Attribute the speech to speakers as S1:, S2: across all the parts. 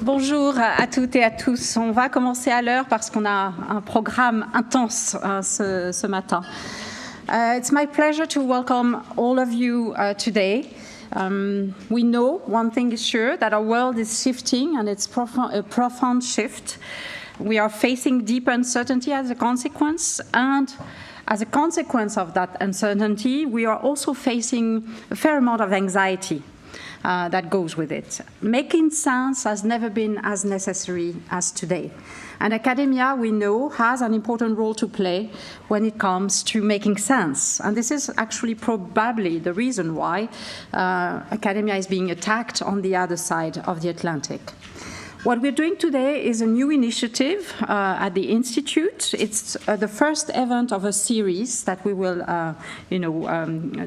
S1: Bonjour à toutes et à tous. On va commencer à l'heure parce qu'on a un programme intense ce matin. It's my pleasure to welcome all of you today. We know one thing is sure, that our world is shifting, and it's a profound shift. We are facing deep uncertainty as a consequence, and as a consequence of that uncertainty, we are also facing a fair amount of anxiety that goes with it. Making sense has never been as necessary as today. And academia, we know, has an important role to play when it comes to making sense. And this is actually probably the reason why academia is being attacked on the other side of the Atlantic. What we're doing today is a new initiative at the Institute. It's the first event of a series that we will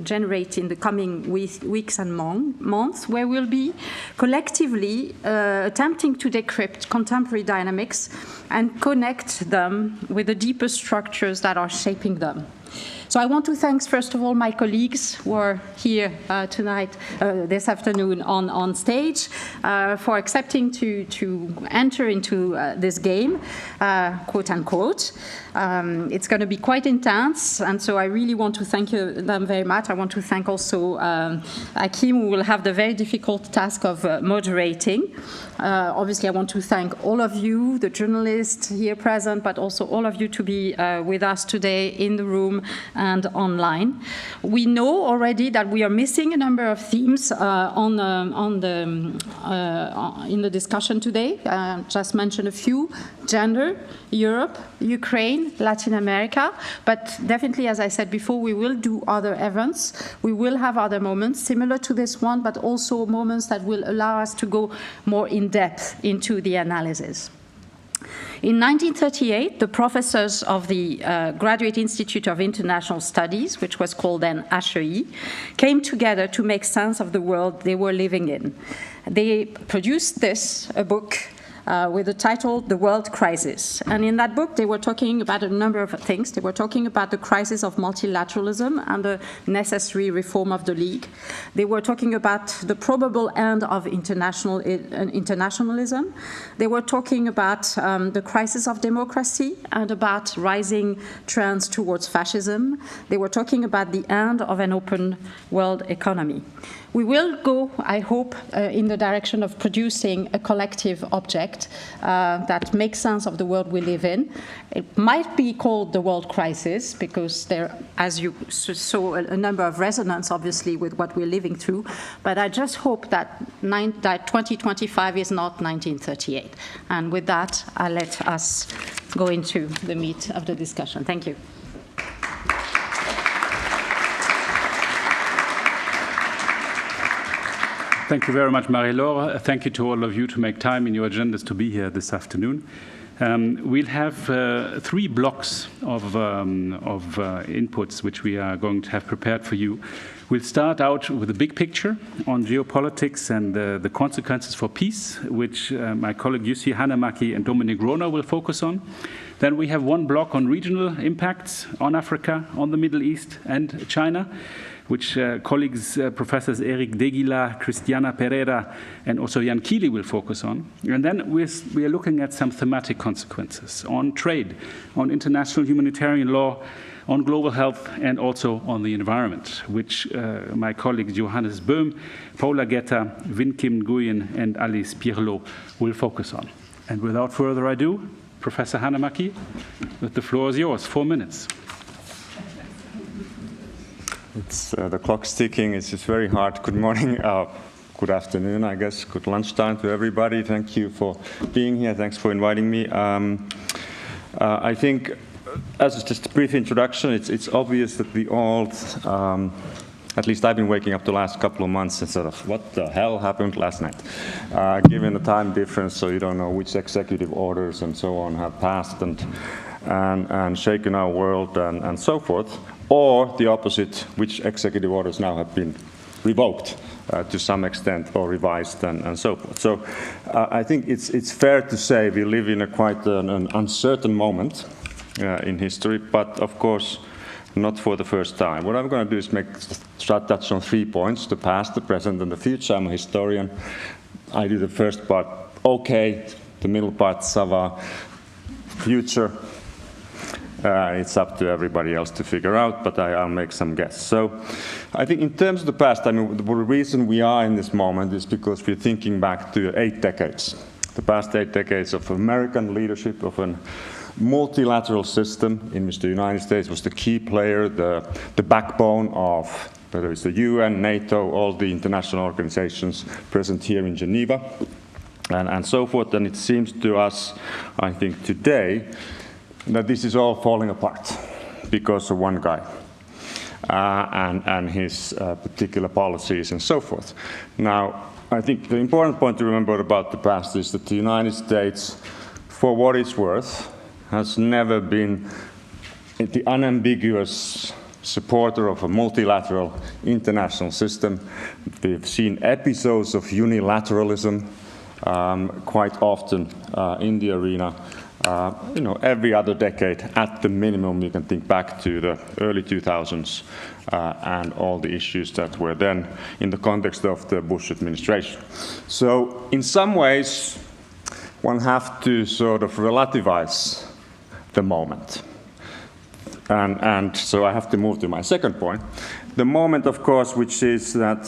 S1: generate in the coming weeks and months, where we'll be collectively attempting to decrypt contemporary dynamics and connect them with the deeper structures that are shaping them. So I want to thank, first of all, my colleagues who are here tonight, this afternoon on stage, for accepting to enter into this game, quote unquote. It's going to be quite intense, and so I really want to thank them very much. I want to thank also Hakim, who will have the very difficult task of moderating. Obviously, I want to thank all of you, the journalists here present, but also all of you to be with us today in the room and online. We know already that we are missing a number of themes in the discussion today. Just mention a few: gender, Europe, Ukraine, Latin America. But definitely, as I said before, we will do other events. We will have other moments similar to this one, but also moments that will allow us to go more in depth into the analysis. In 1938, the professors of the Graduate Institute of International Studies, which was called then HEI, came together to make sense of the world they were living in. They produced a book with the title The World Crisis. And in that book, they were talking about a number of things. They were talking about the crisis of multilateralism and the necessary reform of the League. They were talking about the probable end of internationalism. They were talking about the crisis of democracy and about rising trends towards fascism. They were talking about the end of an open world economy. We will go, I hope, in the direction of producing a collective object that makes sense of the world we live in. It might be called the world crisis because there, as you saw, a number of resonance, obviously, with what we're living through. But I just hope that 2025 is not 1938. And with that, I'll let us go into the meat of the discussion. Thank you.
S2: Thank you very much, Marie-Laure. Thank you to all of you to make time in your agendas to be here this afternoon. We'll have 3 blocks of inputs which we are going to have prepared for you. We'll start out with the big picture on geopolitics and the consequences for peace, which my colleague Jussi Hanhimäki and Dominic Rohner will focus on. Then we have 1 block on regional impacts on Africa, on the Middle East and China, which colleagues, Professors Eric Degila, Christiana Pereira, and also Jan Keely will focus on. And then we are looking at some thematic consequences on trade, on international humanitarian law, on global health, and also on the environment, which my colleagues Johannes Böhm, Paula Getter, Win Kim Nguyen, and Alice Pirlo will focus on. And without further ado, Professor Hanhimäki, the floor is yours, 4 minutes.
S3: It's the clock's ticking. It's just very hard. Good morning. Good afternoon, I guess. Good lunchtime to everybody. Thank you for being here. Thanks for inviting me. I think, as just a brief introduction, it's obvious that we all, at least I've been waking up the last couple of months and sort of, what the hell happened last night? Given the time difference, so you don't know which executive orders and so on have passed and shaken our world and so forth. Or the opposite, which executive orders now have been revoked to some extent or revised and so forth. So I think it's fair to say we live in quite an uncertain moment in history, but of course not for the first time. What I'm going to do is touch on 3 points: the past, the present, and the future. I'm a historian. I do the first part okay, the middle parts of our future, it's up to everybody else to figure out, but I'll make some guess. So I think in terms of the past, I mean, the reason we are in this moment is because we're thinking back to 8 decades. The past 8 decades of American leadership, of a multilateral system in which the United States was the key player, the backbone of whether it's the UN, NATO, all the international organizations present here in Geneva, and so forth. And it seems to us, I think today, that this is all falling apart because of one guy and his particular policies and so forth. Now, I think the important point to remember about the past is that the United States, for what it's worth, has never been the unambiguous supporter of a multilateral international system. We've seen episodes of unilateralism quite often in the arena. Every other decade, at the minimum, you can think back to the early 2000s and all the issues that were then in the context of the Bush administration. So in some ways, one has to sort of relativize the moment. And so I have to move to my second point. The moment, of course, which is that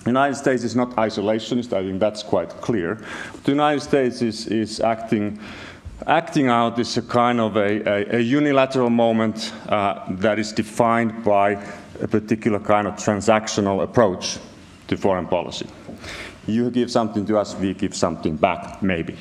S3: the United States is not isolationist. I think that's quite clear. The United States is acting out is a kind of a unilateral moment that is defined by a particular kind of transactional approach to foreign policy. You give something to us, we give something back, maybe.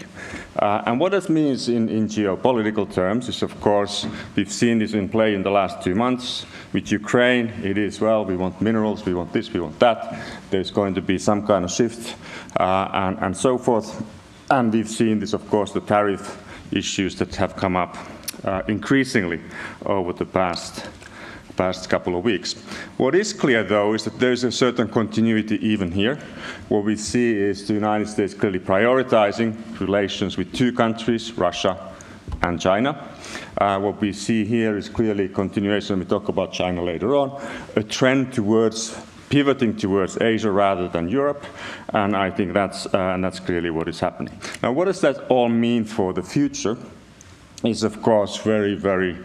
S3: And what that means in geopolitical terms is, of course, we've seen this in play in the last 2 months. With Ukraine, it is, well, we want minerals, we want this, we want that. There's going to be some kind of shift and so forth. And we've seen this, of course, the tariff issues that have come up increasingly over the past couple of weeks. What is clear, though, is that there's a certain continuity even here. What we see is the United States clearly prioritizing relations with 2 countries, Russia and China. What we see here is clearly continuation, we talk about China later on, a trend towards pivoting towards Asia rather than Europe, and I think that's clearly what is happening. Now, what does that all mean for the future? Is of course very, very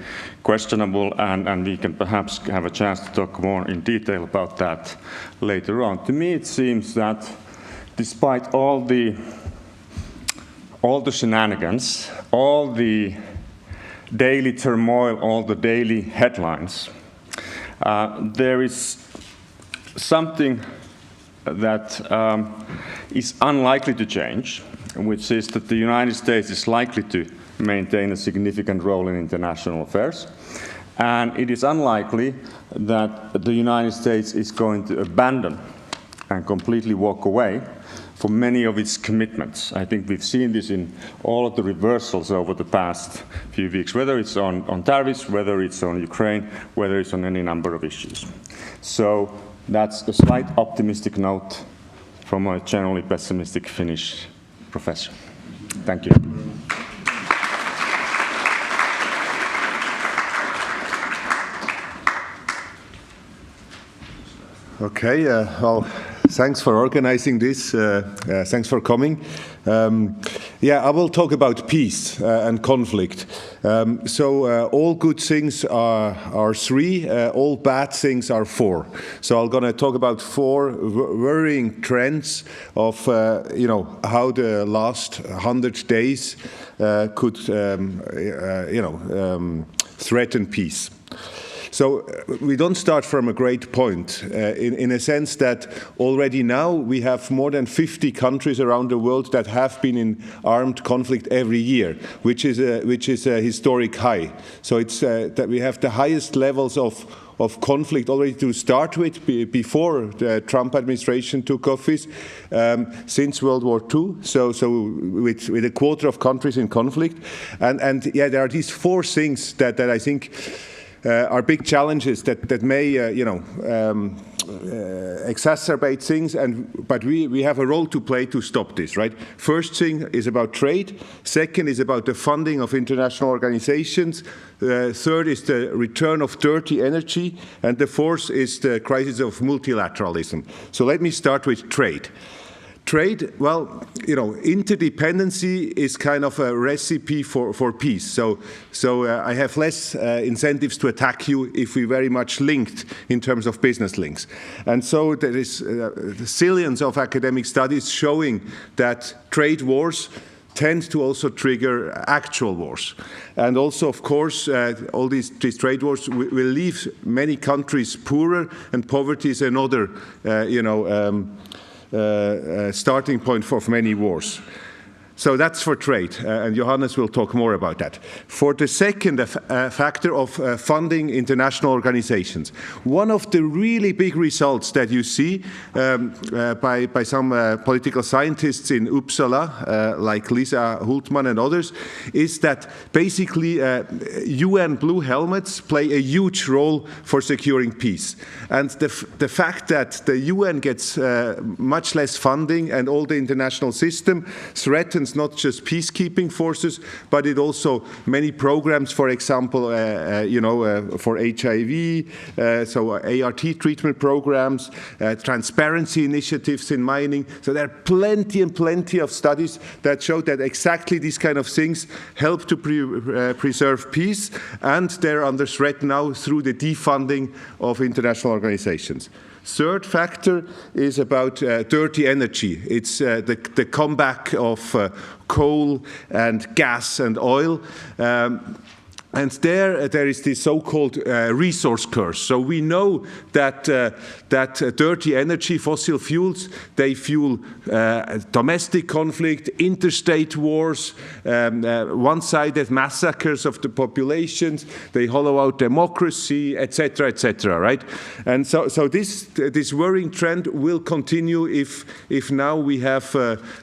S3: questionable, and we can perhaps have a chance to talk more in detail about that later on. To me, it seems that despite all the shenanigans, all the daily turmoil, all the daily headlines, there is something that is unlikely to change, which is that the United States is likely to maintain a significant role in international affairs. And it is unlikely that the United States is going to abandon and completely walk away from many of its commitments. I think we've seen this in all of the reversals over the past few weeks, whether it's on tariffs, whether it's on Ukraine, whether it's on any number of issues. So that's a slight optimistic note from a generally pessimistic Finnish professor. Thank you.
S4: Okay, well, thanks for organizing this. Thanks for coming. I will talk about peace and conflict. All good things are 3, all bad things are 4. So I'm going to talk about 4 worrying trends of how the last 100 days could threaten peace. So we don't start from a great point, in a sense that already now we have more than 50 countries around the world that have been in armed conflict every year, which is a historic high. So it's that we have the highest levels of conflict already to start with before the Trump administration took office since World War II. So with a quarter of countries in conflict, and there are these 4 things that I think are big challenges that may exacerbate things, but we have a role to play to stop this, right? First thing is about trade. Second is about the funding of international organizations. Third is the return of dirty energy, and the fourth is the crisis of multilateralism. So let me start with trade. trade, well, you know, interdependency is kind of a recipe for peace. So I have less incentives to attack you if we very much linked in terms of business links. And so there is zillions of academic studies showing that trade wars tend to also trigger actual wars. And also, of course, all these trade wars will leave many countries poorer, and poverty is another, starting point for many wars. So that's for trade, and Johannes will talk more about that. For the second factor of funding international organizations, one of the really big results that you see by some political scientists in Uppsala, like Lisa Hultman and others, is that basically UN blue helmets play a huge role for securing peace. And the fact that the UN gets much less funding and all the international system threatens not just peacekeeping forces, but it also many programs, for example, for HIV, so ART treatment programs, transparency initiatives in mining. So there are plenty and plenty of studies that show that exactly these kind of things help to preserve peace, and they're under threat now through the defunding of international organizations. Third factor is about dirty energy. It's the comeback of coal and gas and oil. And there is this so-called resource curse. So we know that dirty energy, fossil fuels, they fuel domestic conflict, interstate wars, one-sided massacres of the populations. They hollow out democracy, etc., right? And so this worrying trend will continue if now we have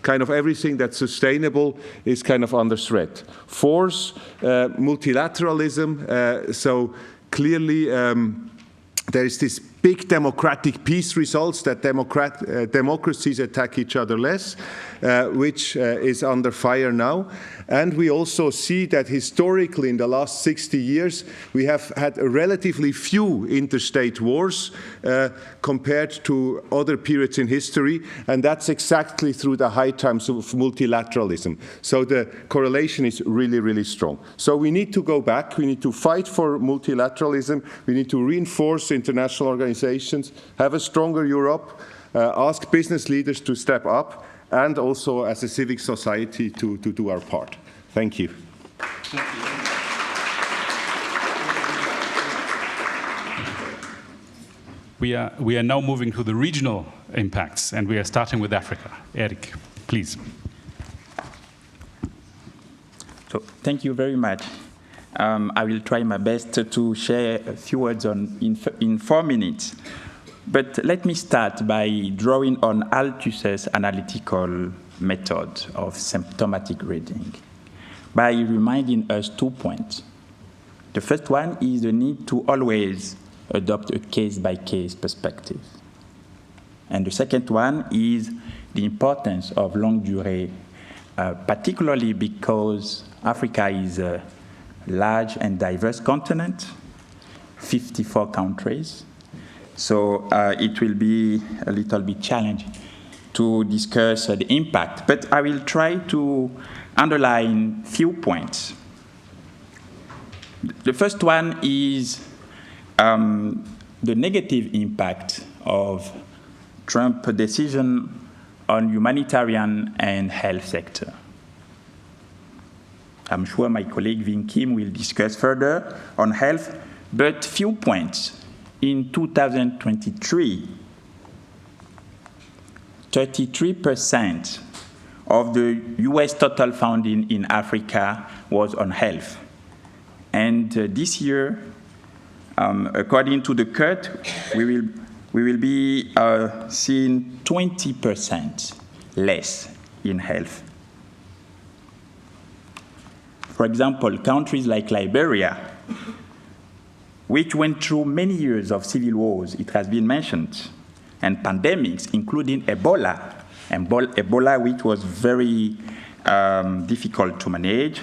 S4: kind of everything that's sustainable is kind of under threat. Fourth, multilateralism. So clearly there is this big democratic peace results that democracies attack each other less, which is under fire now. And we also see that historically in the last 60 years, we have had relatively few interstate wars compared to other periods in history. And that's exactly through the high times of multilateralism. So the correlation is really, really strong. So we need to go back. We need to fight for multilateralism. We need to reinforce international organizations, have a stronger Europe, ask business leaders to step up, and also as a civic society to do our part. Thank you.
S2: Thank you. We are now moving to the regional impacts, and we are starting with Africa. Eric, please.
S5: So, thank you very much. I will try my best to share a few words in 4 minutes. But let me start by drawing on Althusser's analytical method of symptomatic reading by reminding us 2 points. The first one is the need to always adopt a case-by-case perspective. And the second one is the importance of longue durée, particularly because Africa is a large and diverse continent, 54 countries. So it will be a little bit challenging to discuss the impact, but I will try to underline few points. The first one is the negative impact of Trump's decision on humanitarian and health sector. I'm sure my colleague Vin Kim will discuss further on health, but few points. In 2023, 33% of the US total funding in Africa was on health. And this year, according to the cut, we will be seeing 20% less in health. For example, countries like Liberia, which went through many years of civil wars, it has been mentioned, and pandemics, including Ebola, which was very difficult to manage.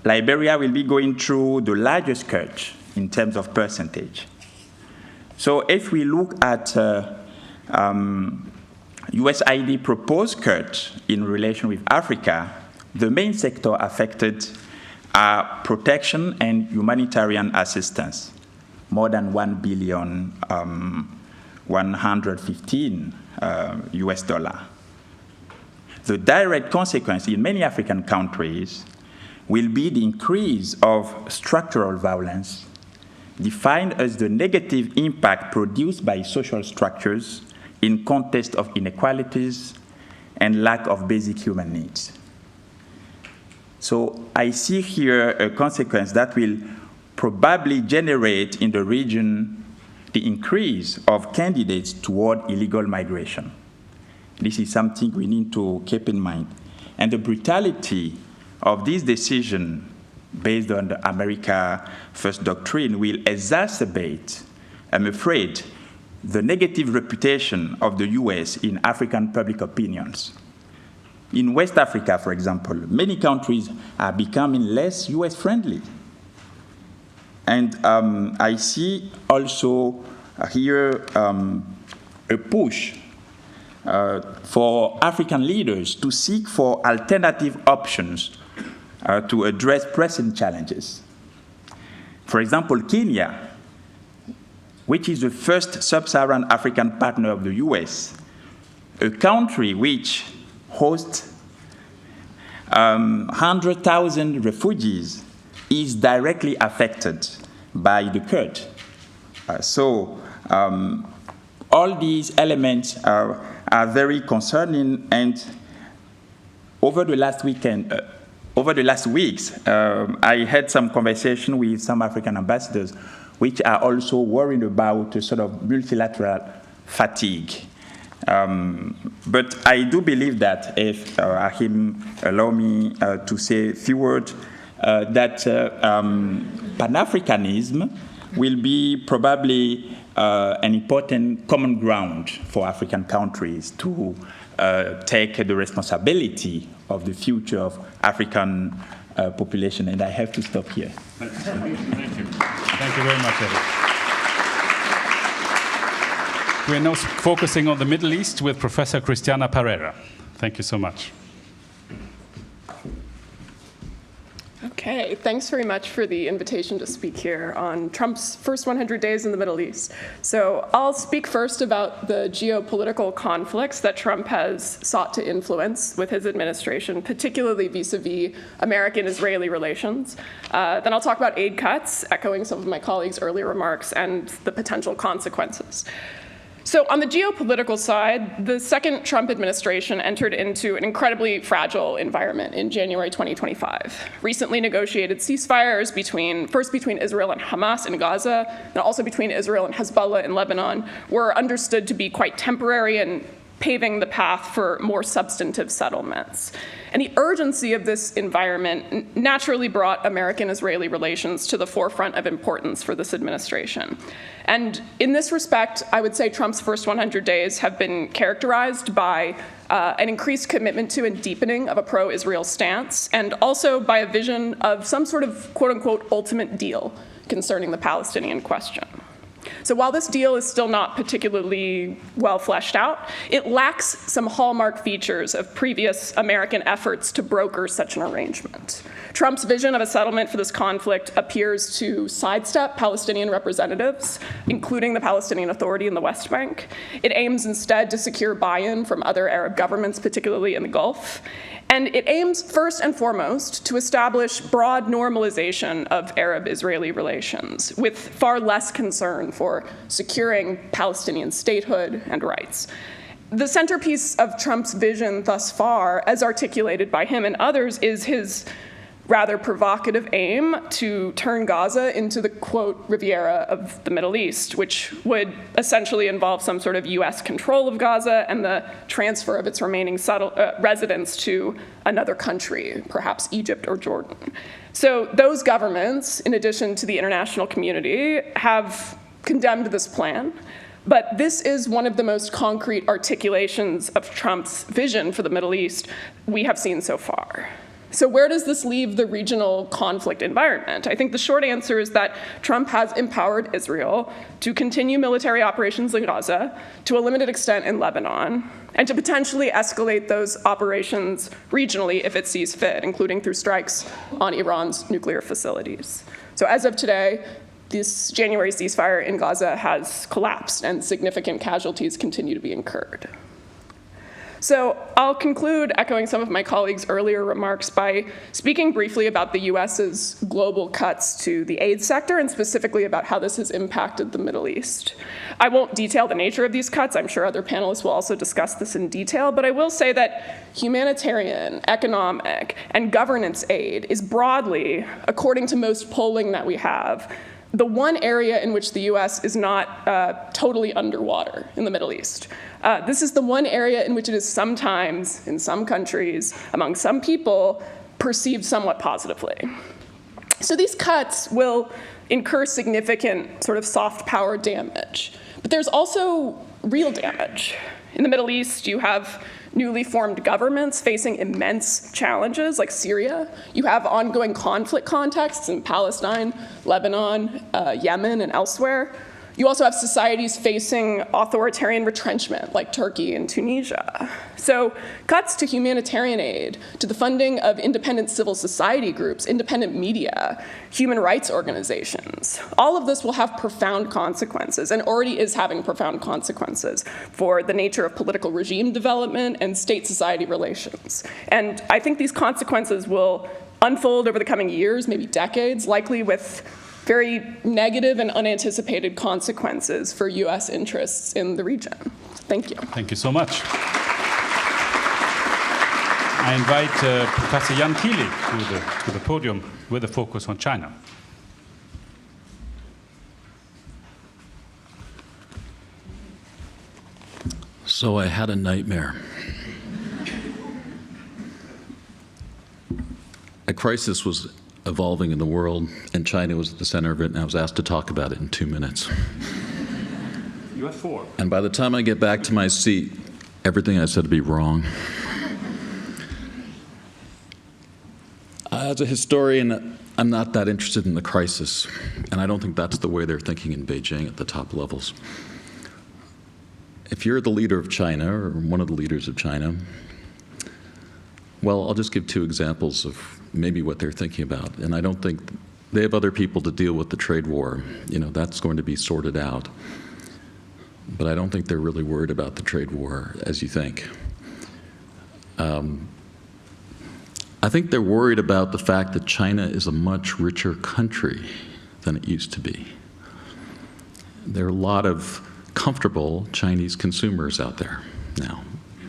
S5: Liberia will be going through the largest cut in terms of percentage. So if we look at USAID proposed cuts in relation with Africa, the main sector affected are protection and humanitarian assistance, more than 1 billion 115 US dollar. The direct consequence in many African countries will be the increase of structural violence, defined as the negative impact produced by social structures in context of inequalities and lack of basic human needs. So I see here a consequence that will probably generate in the region the increase of candidates toward illegal migration. This is something we need to keep in mind. And the brutality of this decision based on the America First doctrine will exacerbate, I'm afraid, the negative reputation of the US in African public opinions. In West Africa, for example, many countries are becoming less US-friendly. And I see also here a push for African leaders to seek for alternative options to address pressing challenges. For example, Kenya, which is the first sub-Saharan African partner of the US, a country which hosts 100,000 refugees, is directly affected by the cut. So all these elements are very concerning, and over the last weeks, I had some conversation with some African ambassadors which are also worried about a sort of multilateral fatigue. But I do believe that, if Achim allow me to say a few words, that Pan-Africanism will be probably an important common ground for African countries to take the responsibility of the future of African population. And I have to stop here.
S2: Thank you. Thank you very much, Eric. We are now focusing on the Middle East with Professor Christiana Pereira. Thank you so much.
S6: Okay, thanks very much for the invitation to speak here on Trump's first 100 days in the Middle East. So I'll speak first about the geopolitical conflicts that Trump has sought to influence with his administration, particularly vis-a-vis American-Israeli relations. Then I'll talk about aid cuts, echoing some of my colleagues' earlier remarks, and the potential consequences. So on the geopolitical side, the second Trump administration entered into an incredibly fragile environment in January 2025. Recently negotiated ceasefires first between Israel and Hamas in Gaza, and also between Israel and Hezbollah in Lebanon, were understood to be quite temporary and paving the path for more substantive settlements. And the urgency of this environment naturally brought American-Israeli relations to the forefront of importance for this administration. And in this respect, I would say Trump's first 100 days have been characterized by an increased commitment to and deepening of a pro-Israel stance, and also by a vision of some sort of quote-unquote ultimate deal concerning the Palestinian question. So while this deal is still not particularly well fleshed out, it lacks some hallmark features of previous American efforts to broker such an arrangement. Trump's vision of a settlement for this conflict appears to sidestep Palestinian representatives, including the Palestinian Authority in the West Bank. It aims instead to secure buy-in from other Arab governments, particularly in the Gulf. And it aims first and foremost to establish broad normalization of Arab-Israeli relations, with far less concern for securing Palestinian statehood and rights. The centerpiece of Trump's vision thus far, as articulated by him and others, is his rather provocative aim to turn Gaza into the, quote, Riviera of the Middle East, which would essentially involve some sort of US control of Gaza and the transfer of its remaining residents to another country, perhaps Egypt or Jordan. So those governments, in addition to the international community, have condemned this plan. But this is one of the most concrete articulations of Trump's vision for the Middle East we have seen so far. So where does this leave the regional conflict environment? I think the short answer is that Trump has empowered Israel to continue military operations in Gaza, to a limited extent in Lebanon, and to potentially escalate those operations regionally if it sees fit, including through strikes on Iran's nuclear facilities. So as of today, this January ceasefire in Gaza has collapsed and significant casualties continue to be incurred. So I'll conclude echoing some of my colleagues' earlier remarks by speaking briefly about the US's global cuts to the aid sector and specifically about how this has impacted the Middle East. I won't detail the nature of these cuts. I'm sure other panelists will also discuss this in detail, but I will say that humanitarian, economic, and governance aid is broadly, according to most polling that we have, the one area in which the US is not totally underwater in the Middle East. This is the one area in which it is sometimes, in some countries, among some people, perceived somewhat positively. So these cuts will incur significant sort of soft power damage. But there's also real damage. In the Middle East, you have newly formed governments facing immense challenges like Syria. You have ongoing conflict contexts in Palestine, Lebanon, Yemen, and elsewhere. You also have societies facing authoritarian retrenchment like Turkey and Tunisia. So cuts to humanitarian aid, to the funding of independent civil society groups, independent media, human rights organizations, all of this will have profound consequences and already is having profound consequences for the nature of political regime development and state-society relations. And I think these consequences will unfold over the coming years, maybe decades, likely with very negative and unanticipated consequences for US interests in the region. Thank you.
S2: Thank you so much. I invite Professor Jan Thiele to the podium with a focus on China.
S7: So I had a nightmare. A crisis was evolving in the world, and China was at the center of it, and I was asked to talk about it in 2 minutes.
S2: You have 4.
S7: And by the time I get back to my seat, everything I said would be wrong. As a historian, I'm not that interested in the crisis, and I don't think that's the way they're thinking in Beijing at the top levels. If you're the leader of China, or one of the leaders of China, well, I'll just give 2 examples of maybe what they're thinking about. And I don't think they have other people to deal with the trade war. You know, that's going to be sorted out. But I don't think they're really worried about the trade war as you think. I think they're worried about the fact that China is a much richer country than it used to be. There are a lot of comfortable Chinese consumers out there now.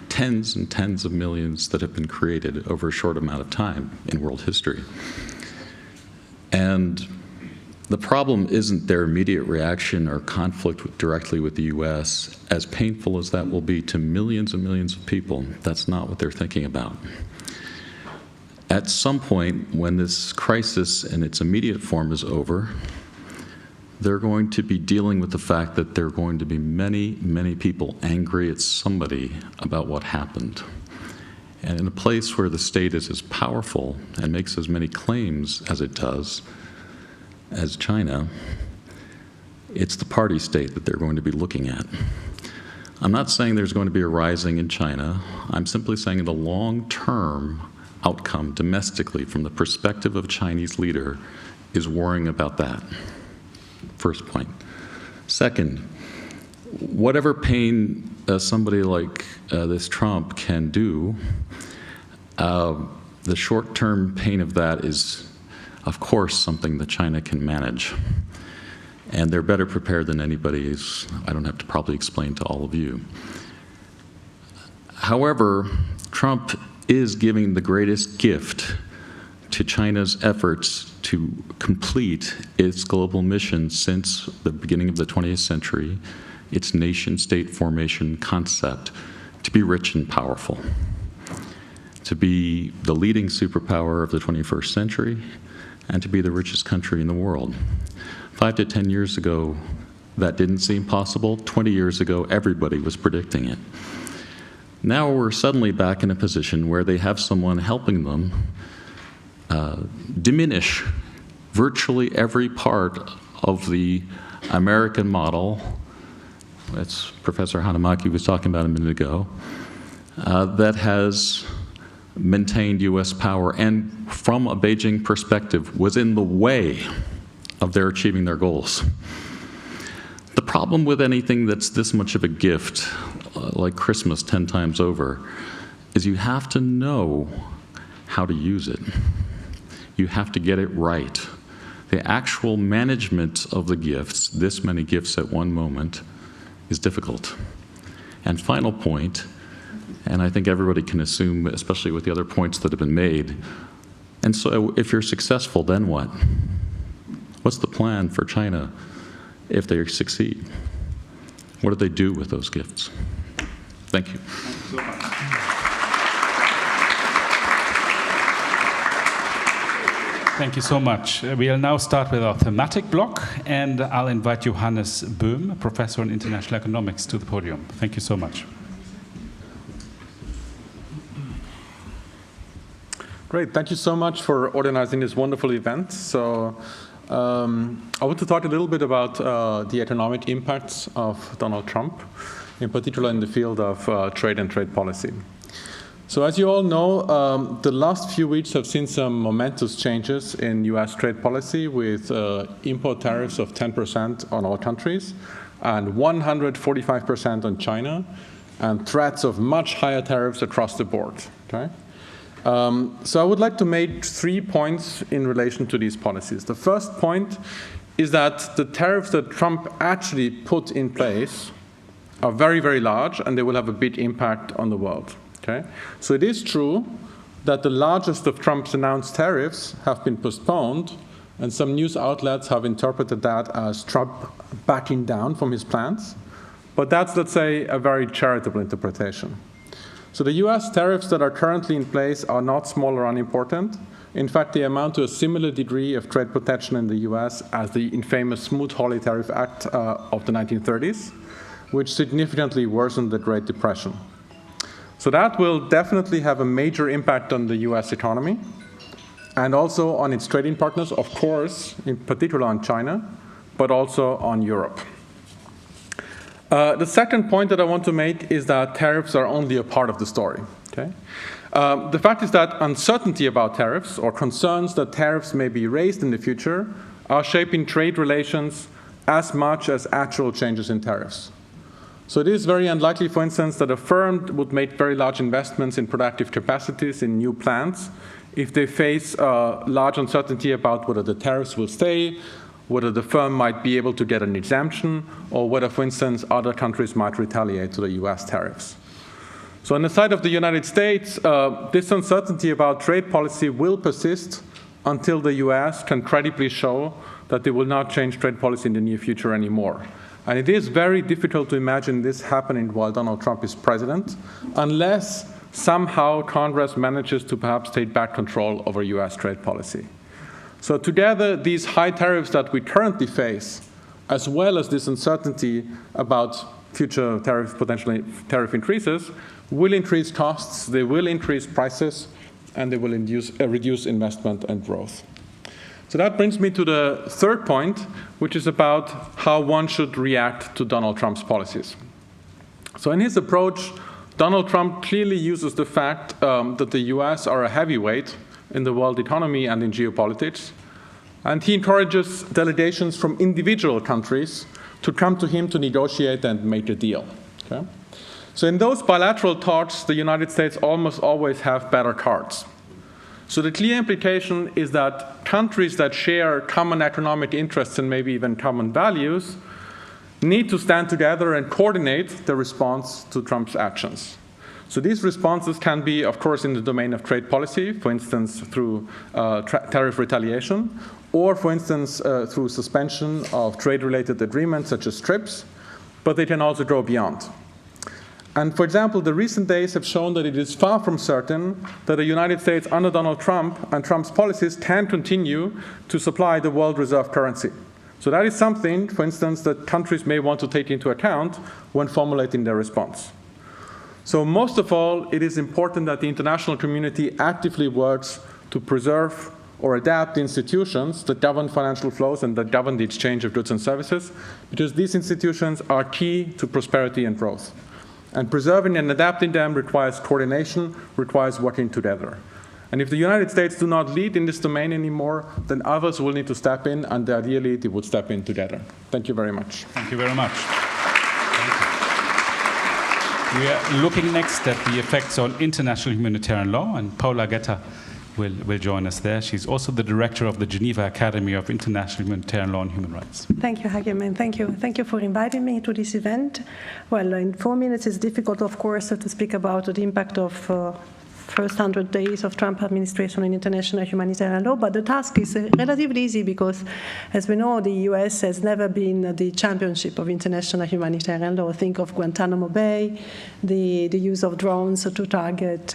S7: Tens and tens of millions that have been created over a short amount of time in world history. And the problem isn't their immediate reaction or conflict directly with the US, as painful as that will be to millions and millions of people. That's not what they're thinking about. At some point, when this crisis in its immediate form is over, they're going to be dealing with the fact that there are going to be many, many people angry at somebody about what happened. And in a place where the state is as powerful and makes as many claims as it does, as China, it's the party state that they're going to be looking at. I'm not saying there's going to be a rising in China. I'm simply saying the long-term outcome domestically from the perspective of a Chinese leader is worrying about that. First point. Second, whatever pain somebody like this Trump can do, the short-term pain of that is, of course, something that China can manage. And they're better prepared than anybody is. I don't have to probably explain to all of you. However, Trump is giving the greatest gift to China's efforts to complete its global mission since the beginning of the 20th century, its nation-state formation concept, to be rich and powerful, to be the leading superpower of the 21st century, and to be the richest country in the world. 5 to 10 years ago, that didn't seem possible. 20 years ago, everybody was predicting it. Now we're suddenly back in a position where they have someone helping them diminish virtually every part of the American model, that's Professor Hanamaki was talking about a minute ago, that has maintained U.S. power and, from a Beijing perspective, was in the way of their achieving their goals. The problem with anything that's this much of a gift, like Christmas 10 times over, is you have to know how to use it. You have to get it right. The actual management of the gifts, this many gifts at one moment, is difficult. And final point, and I think everybody can assume, especially with the other points that have been made, and so if you're successful, then what? What's the plan for China if they succeed? What do they do with those gifts? Thank you.
S2: Thank you so much. Thank you so much. We'll now start with our thematic block, and I'll invite Johannes Böhm, Professor in International Economics, to the podium. Thank you so much.
S8: Great, thank you so much for organizing this wonderful event. So I want to talk a little bit about the economic impacts of Donald Trump, in particular in the field of trade and trade policy. So as you all know, the last few weeks have seen some momentous changes in US trade policy with import tariffs of 10% on all countries and 145% on China, and threats of much higher tariffs across the board. Okay? So I would like to make 3 points in relation to these policies. The first point is that the tariffs that Trump actually put in place are very, very large, and they will have a big impact on the world. Okay? So it is true that the largest of Trump's announced tariffs have been postponed, and some news outlets have interpreted that as Trump backing down from his plans. But that's, let's say, a very charitable interpretation. So the US tariffs that are currently in place are not small or unimportant. In fact, they amount to a similar degree of trade protection in the US as the infamous Smoot-Hawley Tariff Act of the 1930s, which significantly worsened the Great Depression. So that will definitely have a major impact on the US economy and also on its trading partners, of course, in particular on China, but also on Europe. The second point that I want to make is that tariffs are only a part of the story. Okay? The fact is that uncertainty about tariffs or concerns that tariffs may be raised in the future are shaping trade relations as much as actual changes in tariffs. So it is very unlikely, for instance, that a firm would make very large investments in productive capacities in new plants if they face large uncertainty about whether the tariffs will stay, whether the firm might be able to get an exemption, or whether, for instance, other countries might retaliate to the US tariffs. So on the side of the United States, this uncertainty about trade policy will persist until the US can credibly show that they will not change trade policy in the near future anymore. And it is very difficult to imagine this happening while Donald Trump is president, unless somehow Congress manages to perhaps take back control over US trade policy. So together, these high tariffs that we currently face, as well as this uncertainty about future potential tariff increases, will increase costs, they will increase prices, and they will reduce investment and growth. So that brings me to the third point, which is about how one should react to Donald Trump's policies. So in his approach, Donald Trump clearly uses the fact that the US are a heavyweight in the world economy and in geopolitics. And he encourages delegations from individual countries to come to him to negotiate and make a deal. Okay? So in those bilateral talks, the United States almost always have better cards. So the clear implication is that countries that share common economic interests and maybe even common values need to stand together and coordinate the response to Trump's actions. So these responses can be, of course, in the domain of trade policy, for instance, through tariff retaliation, or, for instance, through suspension of trade-related agreements such as TRIPS, but they can also go beyond. And, for example, the recent days have shown that it is far from certain that the United States under Donald Trump and Trump's policies can continue to supply the world reserve currency. So that is something, for instance, that countries may want to take into account when formulating their response. So most of all, it is important that the international community actively works to preserve or adapt the institutions that govern financial flows and that govern the exchange of goods and services, because these institutions are key to prosperity and growth. And preserving and adapting them requires coordination, requires working together. And if the United States do not lead in this domain anymore, then others will need to step in, and ideally they would step in together. Thank you very much.
S2: Thank you very much. We are looking next at the effects on international humanitarian law, and Paula Getter will join us there. She's also the director of the Geneva Academy of International Humanitarian Law and Human Rights.
S9: Thank you, Hagem, and thank you for inviting me to this event. Well, in 4 minutes it's difficult, of course, to speak about the impact of first 100 days of Trump administration in international humanitarian law, but the task is relatively easy because, as we know, the U.S. has never been the championship of international humanitarian law. Think of Guantanamo Bay, the use of drones to target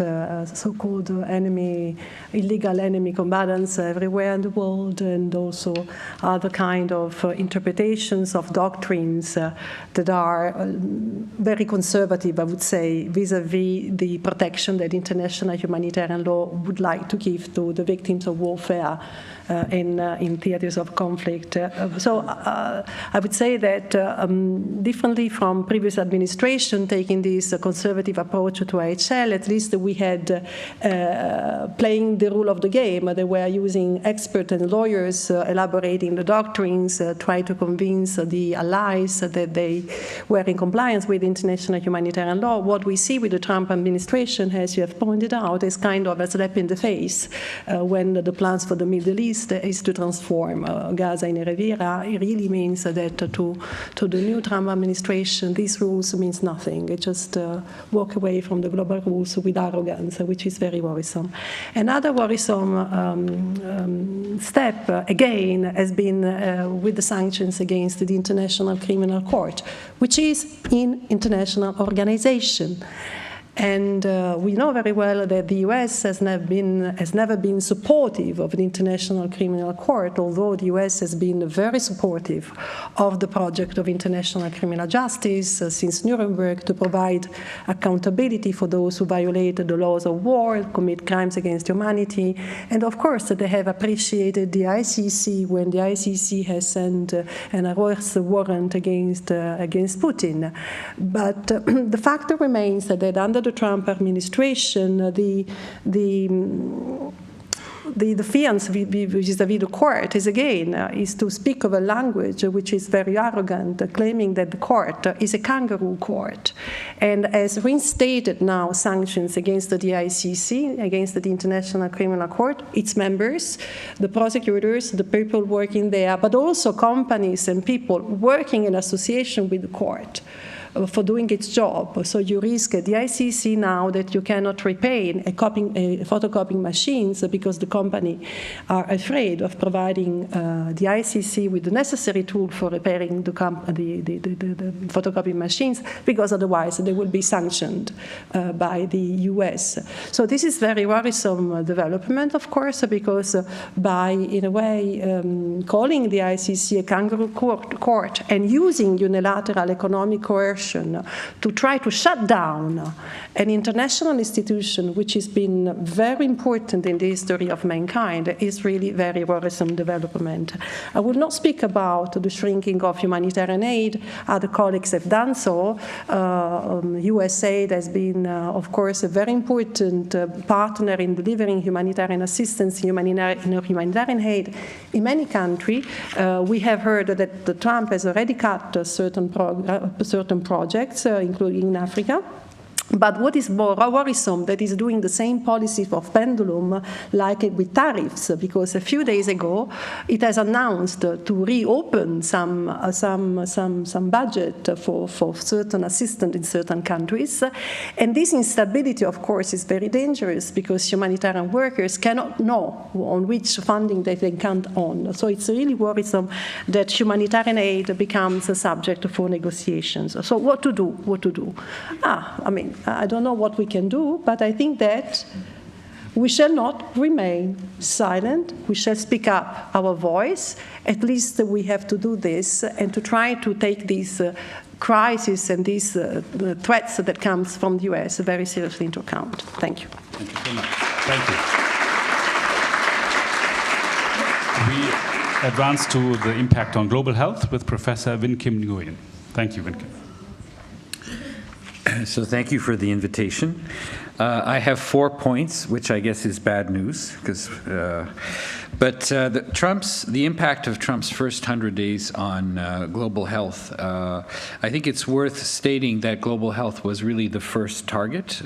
S9: so-called illegal enemy combatants everywhere in the world, and also other kind of interpretations of doctrines that are very conservative, I would say, vis-à-vis the protection that international humanitarian law would like to give to the victims of warfare in theaters of conflict. So I would say that differently from previous administration taking this conservative approach to IHL, at least we had playing the rule of the game. They were using experts and lawyers elaborating the doctrines, trying to convince the allies that they were in compliance with international humanitarian law. What we see with the Trump administration, as you have pointed out, is kind of a slap in the face when the plans for the Middle East is to transform Gaza in a Riviera. It really means that to the new Trump administration, these rules means nothing. It just walk away from the global rules with arrogance, which is very worrisome. Another worrisome step, again, has been with the sanctions against the International Criminal Court, which is an international organization. And we know very well that the U.S. has never been supportive of the International Criminal Court, although the U.S. has been very supportive of the project of international criminal justice since Nuremberg to provide accountability for those who violate the laws of war, commit crimes against humanity. And of course, they have appreciated the ICC when the ICC has sent an arrest warrant against Putin. But the fact remains that under the Trump administration, the defiance vis-à-vis the court is to speak of a language which is very arrogant, claiming that the court is a kangaroo court, and has reinstated now sanctions against the ICC, against the International Criminal Court, its members, the prosecutors, the people working there, but also companies and people working in association with the court for doing its job. So you risk the ICC now that you cannot repair photocopying machines because the company are afraid of providing the ICC with the necessary tool for repairing the photocopying machines, because otherwise they will be sanctioned by the US. So this is very worrisome development, of course, because by, in a way, calling the ICC a kangaroo court and using unilateral economic coercion to try to shut down an international institution which has been very important in the history of mankind is really very worrisome development. I will not speak about the shrinking of humanitarian aid. Other colleagues have done so. USAID has been, of course, a very important partner in delivering humanitarian assistance, humanitarian aid in many countries. We have heard that Trump has already cut certain projects, including in Africa. But what is more worrisome, that is doing the same policy of pendulum like with tariffs, because a few days ago it has announced to reopen some budget for certain assistance in certain countries. And this instability, of course, is very dangerous because humanitarian workers cannot know on which funding they can count on. So it's really worrisome that humanitarian aid becomes a subject for negotiations. So what to do? I don't know what we can do, but I think that we shall not remain silent. We shall speak up our voice. At least we have to do this and to try to take these crises and these threats that comes from the US very seriously into account. Thank you.
S2: Thank you so much. Thank you. we advance to the impact on global health with Professor Win Kim Nguyen. Thank you, Win Kim.
S10: So thank you for the invitation. I have 4 points, which I guess is bad news, but the impact of Trump's first 100 days on global health. I think it's worth stating that global health was really the first target.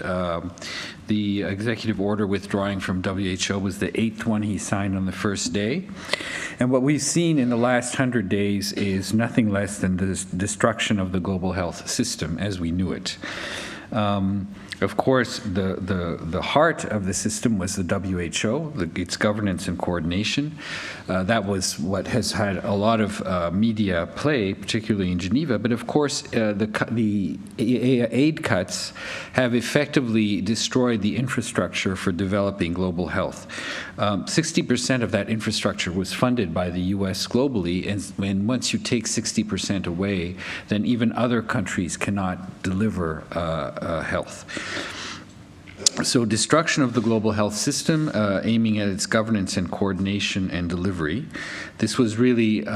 S10: The executive order withdrawing from WHO was the 8th one he signed on the first day. And what we've seen in the last 100 days is nothing less than the destruction of the global health system as we knew it. Of course, the heart of the system was the WHO, its governance and coordination. That was what has had a lot of media play, particularly in Geneva. But of course, the aid cuts have effectively destroyed the infrastructure for developing global health. 60% of that infrastructure was funded by the US globally, and once you take 60% away, then even other countries cannot deliver health. So destruction of the global health system, aiming at its governance and coordination and delivery. This was really the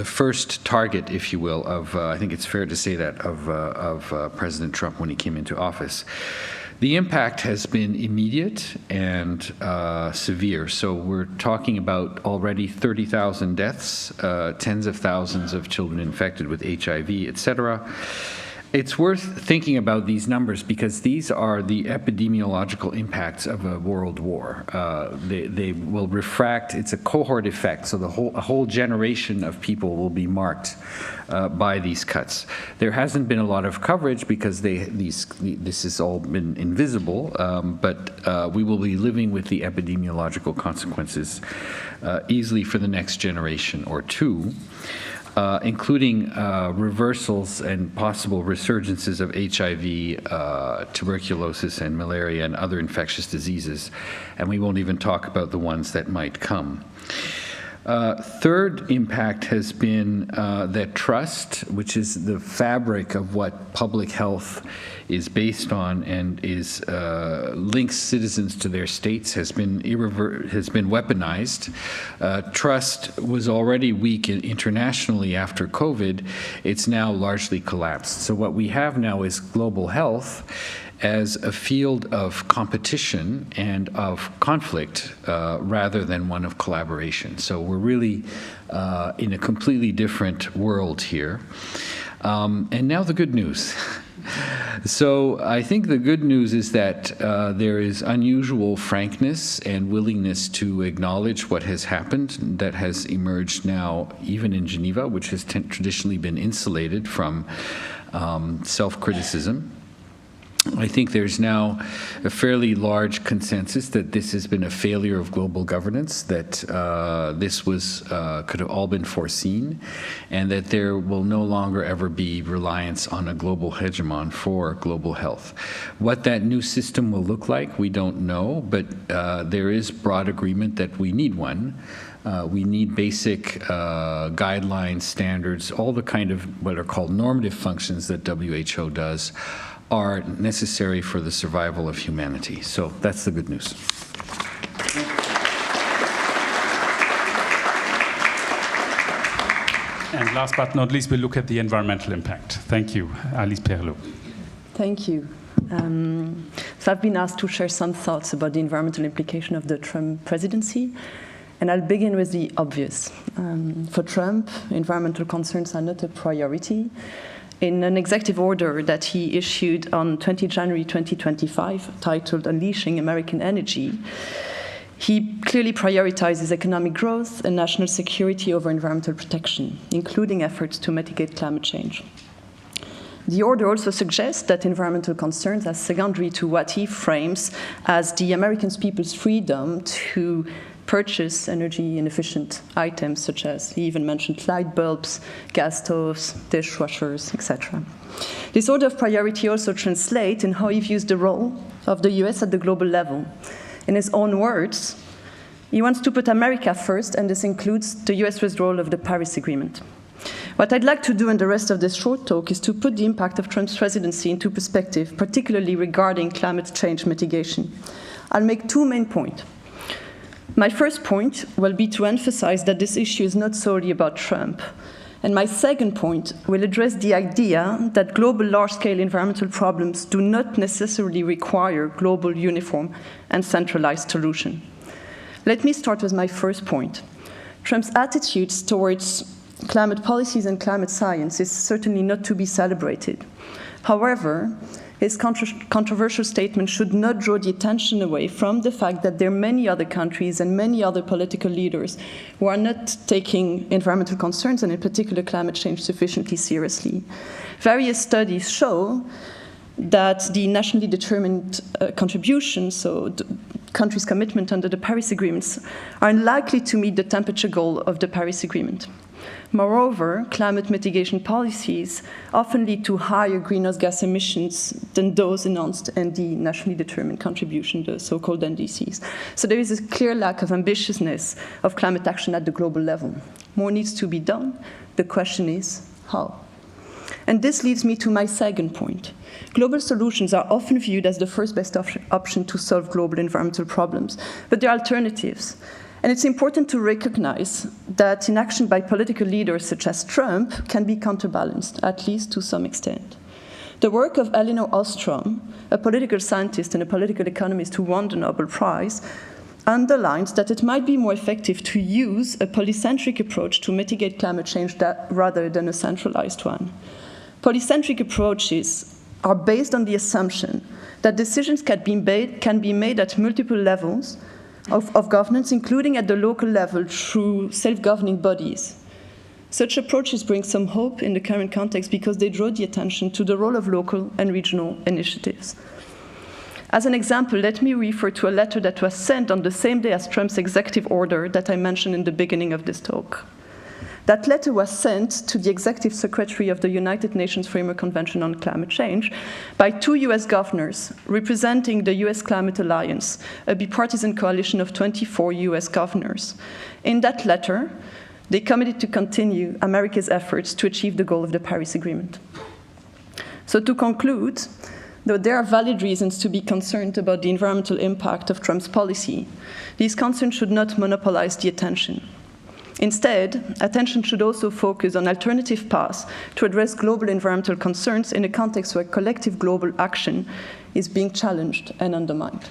S10: first target, if you will, of, I think it's fair to say that, of President Trump when he came into office. The impact has been immediate and severe. So we're talking about already 30,000 deaths, tens of thousands of children infected with HIV, et cetera. It's worth thinking about these numbers because these are the epidemiological impacts of a world war. They will refract. It's a cohort effect, so a whole generation of people will be marked by these cuts. There hasn't been a lot of coverage because this has all been invisible, but we will be living with the epidemiological consequences easily for the next generation or two. Including reversals and possible resurgences of HIV, tuberculosis, and malaria, and other infectious diseases. And we won't even talk about the ones that might come. Third impact has been that trust, which is the fabric of what public health is based on and is links citizens to their states, has been weaponized. Trust was already weak internationally after COVID. It's now largely collapsed. So what we have now is global health as a field of competition and of conflict rather than one of collaboration. So we're really in a completely different world here. And now the good news. So I think the good news is that there is unusual frankness and willingness to acknowledge what has happened that has emerged now even in Geneva, which has traditionally been insulated from self-criticism. I think there's now a fairly large consensus that this has been a failure of global governance, that this could have all been foreseen, and that there will no longer ever be reliance on a global hegemon for global health. What that new system will look like, we don't know, but there is broad agreement that we need one. We need basic guidelines, standards, all the kind of what are called normative functions that WHO does are necessary for the survival of humanity. So that's the good news.
S2: And last but not least, we'll look at the environmental impact. Thank you. Alice Perlot.
S11: Thank you. So I've been asked to share some thoughts about the environmental implication of the Trump presidency. And I'll begin with the obvious. For Trump, environmental concerns are not a priority. In an executive order that he issued on 20 January 2025, titled Unleashing American Energy, he clearly prioritizes economic growth and national security over environmental protection, including efforts to mitigate climate change. The order also suggests that environmental concerns are secondary to what he frames as the American people's freedom to purchase energy-inefficient items, such as, he even mentioned light bulbs, gas stoves, dishwashers, etc. This order of priority also translates in how he views the role of the US at the global level. In his own words, he wants to put America first, and this includes the US withdrawal of the Paris Agreement. What I'd like to do in the rest of this short talk is to put the impact of Trump's presidency into perspective, particularly regarding climate change mitigation. I'll make two main points. My first point will be to emphasize that this issue is not solely about Trump. And my second point will address the idea that global large-scale environmental problems do not necessarily require global, uniform, and centralized solution. Let me start with my first point. Trump's attitudes towards climate policies and climate science is certainly not to be celebrated. However, his controversial statement should not draw the attention away from the fact that there are many other countries and many other political leaders who are not taking environmental concerns, and in particular climate change, sufficiently seriously. Various studies show that the nationally determined contributions, so the countries' commitment under the Paris Agreements, are unlikely to meet the temperature goal of the Paris Agreement. Moreover, climate mitigation policies often lead to higher greenhouse gas emissions than those announced in the nationally determined contribution, the so-called NDCs. So there is a clear lack of ambitiousness of climate action at the global level. More needs to be done. The question is, how? And this leads me to my second point. Global solutions are often viewed as the first best option to solve global environmental problems, but there are alternatives. And it's important to recognize that inaction by political leaders such as Trump can be counterbalanced, at least to some extent. The work of Elinor Ostrom, a political scientist and a political economist who won the Nobel Prize, underlines that it might be more effective to use a polycentric approach to mitigate climate change rather than a centralized one. Polycentric approaches are based on the assumption that decisions can be made at multiple levels of governance, including at the local level through self-governing bodies. Such approaches bring some hope in the current context because they draw the attention to the role of local and regional initiatives. As an example, let me refer to a letter that was sent on the same day as Trump's executive order that I mentioned in the beginning of this talk. That letter was sent to the Executive Secretary of the United Nations Framework Convention on Climate Change by 2 US governors representing the US Climate Alliance, a bipartisan coalition of 24 US governors. In that letter, they committed to continue America's efforts to achieve the goal of the Paris Agreement. So to conclude, though there are valid reasons to be concerned about the environmental impact of Trump's policy, these concerns should not monopolize the attention. Instead, attention should also focus on alternative paths to address global environmental concerns in a context where collective global action is being challenged and undermined.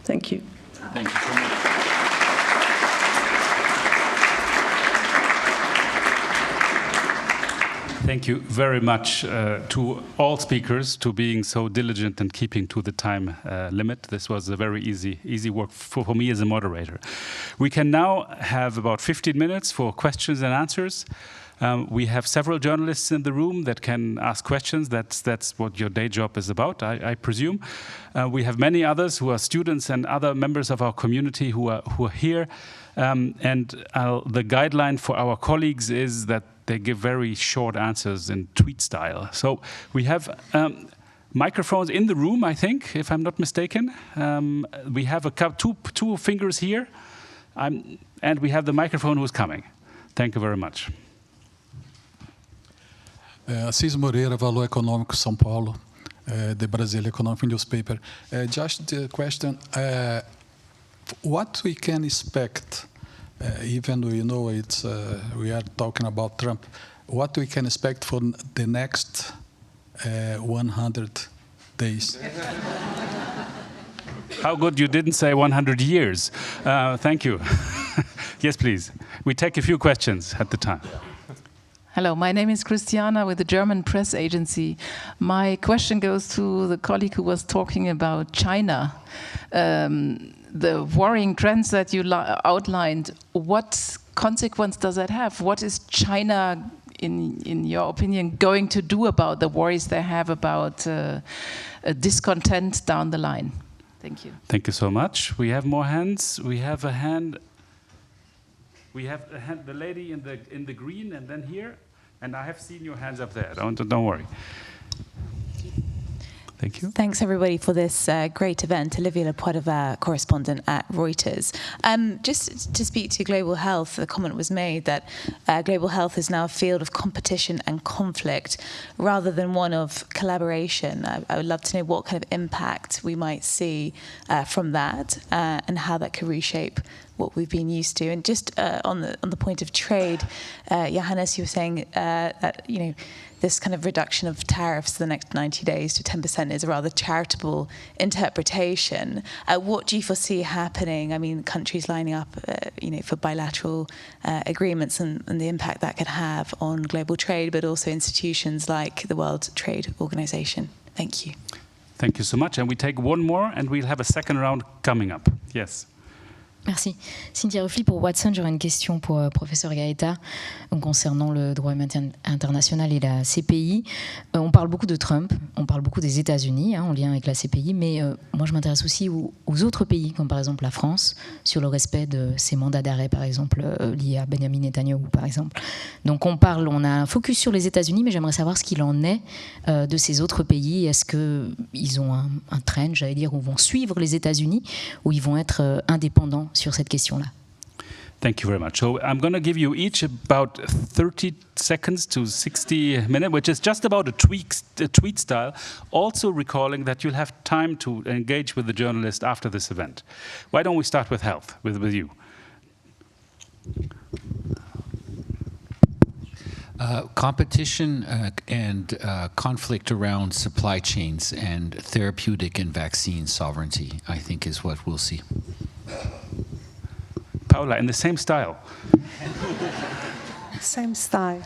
S11: Thank you.
S2: Thank you so much. Thank you very much to all speakers to being so diligent and keeping to the time limit. This was a very easy work for me as a moderator. We can now have about 15 minutes for questions and answers. We have several journalists in the room that can ask questions. That's what your day job is about, I presume. We have many others who are students and other members of our community who are here. The guideline for our colleagues is that they give very short answers in tweet style. So we have microphones in the room, I think, if I'm not mistaken. We have two fingers here, and we have the microphone who's coming. Thank you very much.
S12: Assis Moreira, Valor Econômico, São Paulo, the Brazil Economic Newspaper. Just the question, what we can expect, even though you know we are talking about Trump, what we can expect for the next 100 days?
S2: How good you didn't say 100 years. Thank you. Yes, please. We take a few questions at the time.
S13: Hello, my name is Christiana with the German press agency. My question goes to the colleague who was talking about China. The worrying trends that you outlined, what consequence does that have? What is China, in your opinion, going to do about the worries they have about discontent down the line? Thank you.
S2: Thank you so much. We have more hands. We have a hand. We have a hand, the lady in the green, and then here. And I have seen your hands up there. Don't worry. Thank you.
S14: Thanks, everybody, for this great event. Olivia Lapoidova, correspondent at Reuters. Just to speak to global health, the comment was made that global health is now a field of competition and conflict rather than one of collaboration. I would love to know what kind of impact we might see from that and how that could reshape what we've been used to. And just on the point of trade, Johannes, you were saying that this kind of reduction of tariffs for the next 90 days to 10% is a rather charitable interpretation. What do you foresee happening? I mean, countries lining up, for bilateral agreements and the impact that could have on global trade, but also institutions like the World Trade Organization. Thank you.
S2: Thank you so much. And we take one more, and we'll have a second round coming up. Yes.
S15: Merci. Cynthia Ruffly pour Watson. J'aurais une question pour professeur Gaeta concernant le droit humanitaire international et la CPI. On parle beaucoup de Trump, on parle beaucoup des États-Unis en lien avec la CPI, mais moi je m'intéresse aussi aux autres pays, comme par exemple la France, sur le respect de ces mandats d'arrêt, par exemple, liés à Benjamin Netanyahu, par exemple. Donc on a un focus sur les États-Unis, mais j'aimerais savoir ce qu'il en est de ces autres pays. Est-ce qu'ils ont un trend, j'allais dire, où vont suivre les États-Unis, ou ils vont être indépendants sur cette question-là?
S2: Thank you very much. So I'm going to give you each about 30 seconds to 60 minutes, which is just about a tweet style, also recalling that you'll have time to engage with the journalist after this event. Why don't we start with health, with you?
S10: Competition and conflict around supply chains and therapeutic and vaccine sovereignty, I think, is what we'll see.
S2: Paula, in the same style.
S9: Same style.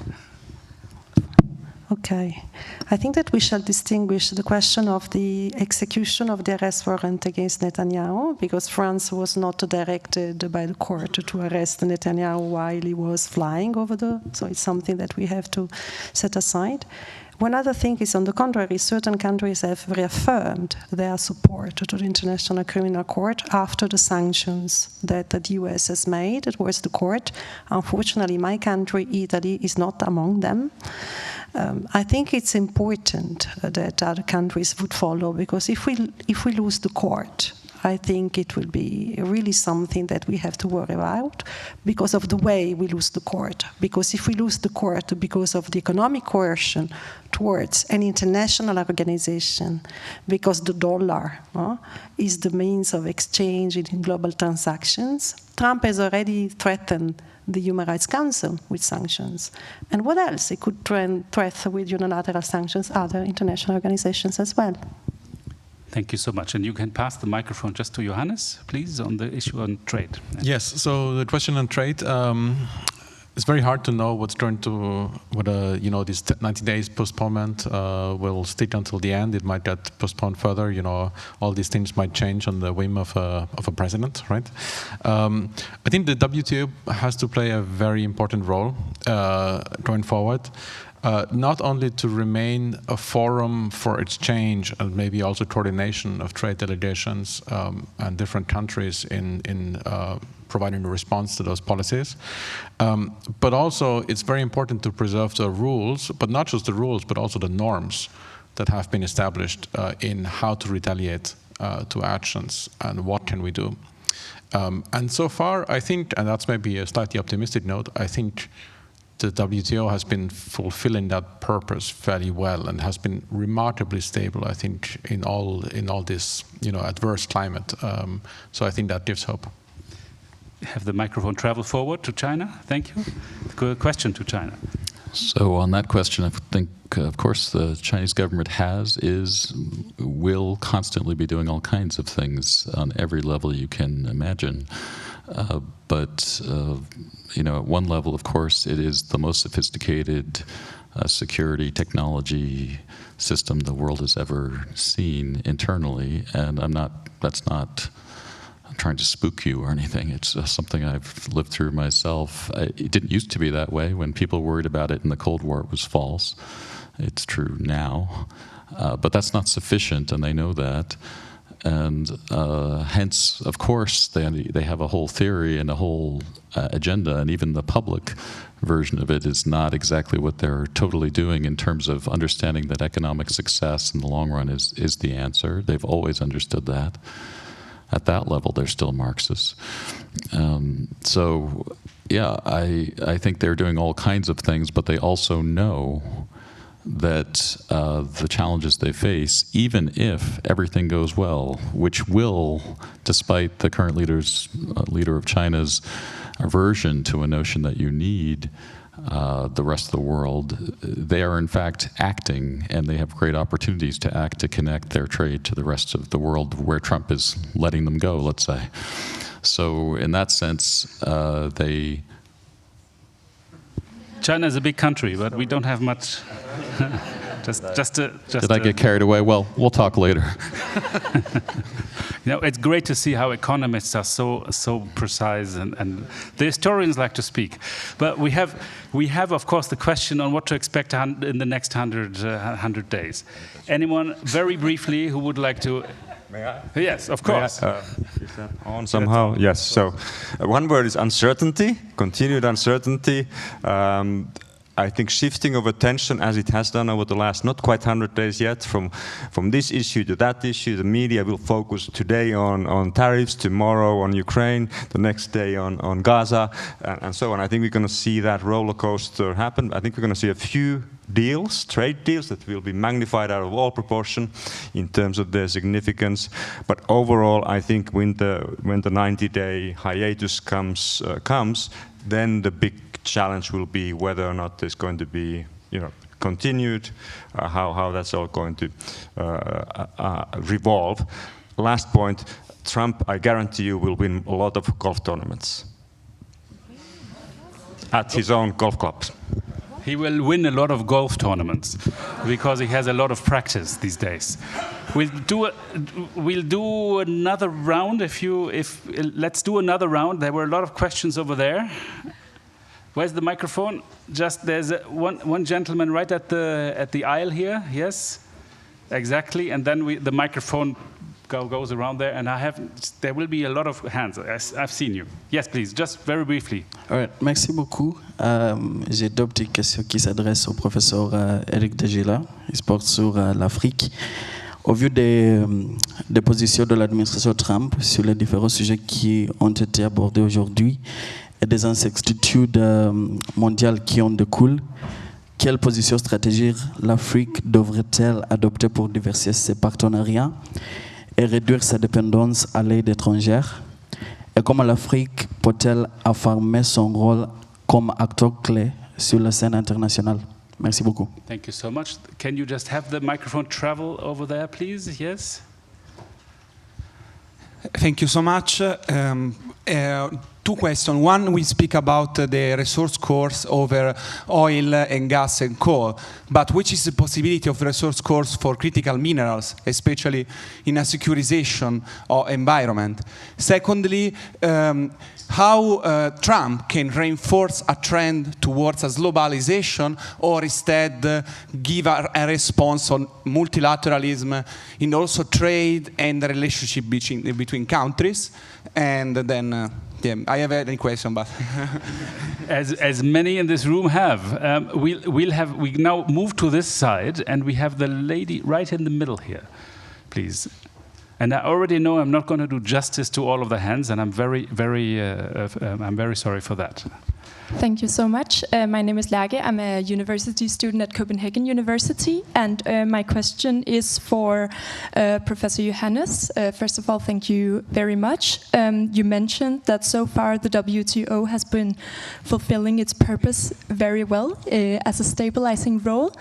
S9: Okay. I think that we shall distinguish the question of the execution of the arrest warrant against Netanyahu, because France was not directed by the court to arrest Netanyahu while he was flying over so it's something that we have to set aside. One other thing is, on the contrary, certain countries have reaffirmed their support to the International Criminal Court after the sanctions that the US has made towards the court. Unfortunately, my country, Italy, is not among them. I think it's important that other countries would follow, because if we lose the court, I think it will be really something that we have to worry about because of the way we lose the court. Because if we lose the court because of the economic coercion towards an international organization, because the dollar is the means of exchange in global transactions, Trump has already threatened the Human Rights Council with sanctions. And what else? He could threaten with unilateral sanctions other international organizations as well.
S2: Thank you so much. And you can pass the microphone just to Johannes, please, on the issue on trade.
S8: Yes, so the question on trade, it's very hard to know whether this 90 days postponement will stick until the end. It might get postponed further. All these things might change on the whim of a president, right? I think the WTO has to play a very important role going forward. Not only to remain a forum for exchange and maybe also coordination of trade delegations and different countries in providing a response to those policies, but also it's very important to preserve the rules, but not just the rules, but also the norms that have been established in how to retaliate to actions and what can we do. And so far, I think, and that's maybe a slightly optimistic note, I think the WTO has been fulfilling that purpose fairly well and has been remarkably stable, I think, in all this adverse climate. So I think that gives hope.
S2: Have the microphone travel forward to China. Thank you. Good question to China.
S7: So on that question, I think, of course, the Chinese government will constantly be doing all kinds of things on every level you can imagine. But at one level, of course, it is the most sophisticated security technology system the world has ever seen internally. And that's not trying to spook you or anything. It's something I've lived through myself. It didn't used to be that way. When people worried about it in the Cold War, it was false. It's true now. But that's not sufficient, and they know that. And hence, of course, they have a whole theory and a whole agenda, and even the public version of it is not exactly what they're totally doing in terms of understanding that economic success in the long run is the answer. They've always understood that. At that level, they're still Marxists. So, yeah, I think they're doing all kinds of things, but they also know that the challenges they face, even if everything goes well, which will, despite the current leader of China's aversion to a notion that you need the rest of the world, they are in fact acting, and they have great opportunities to act to connect their trade to the rest of the world where Trump is letting them go, let's say. So in that sense,
S2: China is a big country, but we don't have much.
S7: Did I get carried away? Well, we'll talk later.
S2: You know, it's great to see how economists are so precise, and the historians like to speak. But we have of course the question on what to expect in the next 100 days. Anyone very briefly who would like to?
S3: May I?
S2: Yes, of course.
S3: Is that on somehow? Yes. So one word is uncertainty, continued uncertainty. I think shifting of attention, as it has done over the last not quite 100 days yet, from this issue to that issue. The media will focus today on tariffs, tomorrow on Ukraine, the next day on Gaza, and so on. I think we're going to see that roller coaster happen. I think we're going to see a few deals, trade deals, that will be magnified out of all proportion in terms of their significance. But overall, I think when the 90-day hiatus comes, then the big challenge will be whether or not there's going to be, continued, how that's all going to revolve. Last point, Trump, I guarantee you, will win a lot of golf tournaments at his own golf clubs.
S2: He will win a lot of golf tournaments because he has a lot of practice these days. We'll do another round. Let's do another round. There were a lot of questions over there. Where's the microphone? There's one gentleman right at the aisle here. Yes, exactly. And then the microphone goes around there, and there will be a lot of hands. I've seen you. Yes, please, just very briefly.
S16: All right, merci beaucoup. J'ai deux petites questions qui s'adressent au professeur Eric de Gila. Il porte sur l'Afrique. Au vu des positions de l'administration Trump sur les différents sujets qui ont été abordés aujourd'hui et des incertitudes mondiales qui en découlent, quelle position stratégique l'Afrique devrait-elle adopter pour diversifier ses partenariats et réduire sa dépendance à l'aide étrangère? Et comment l'Afrique peut-elle affirmer son rôle comme acteur clé sur la scène internationale? Merci beaucoup.
S2: Thank you so much. Can you just have the microphone travel over there, please? Yes.
S17: Thank you so much. Two questions. One, we speak about the resource course over oil and gas and coal, but which is the possibility of resource course for critical minerals, especially in a securitization or environment? Secondly, how Trump can reinforce a trend towards a globalization, or instead give a response on multilateralism in also trade and the relationship between countries? And then I have any question, but
S2: as many in this room have, we now move to this side, and we have the lady right in the middle here, please. And I already know I'm not going to do justice to all of the hands, and I'm very sorry for that.
S18: Thank you so much. My name is Lærke. I'm a university student at Copenhagen University, and my question is for Professor Johannes. First of all, thank you very much. You mentioned that so far the WTO has been fulfilling its purpose very well as a stabilizing role.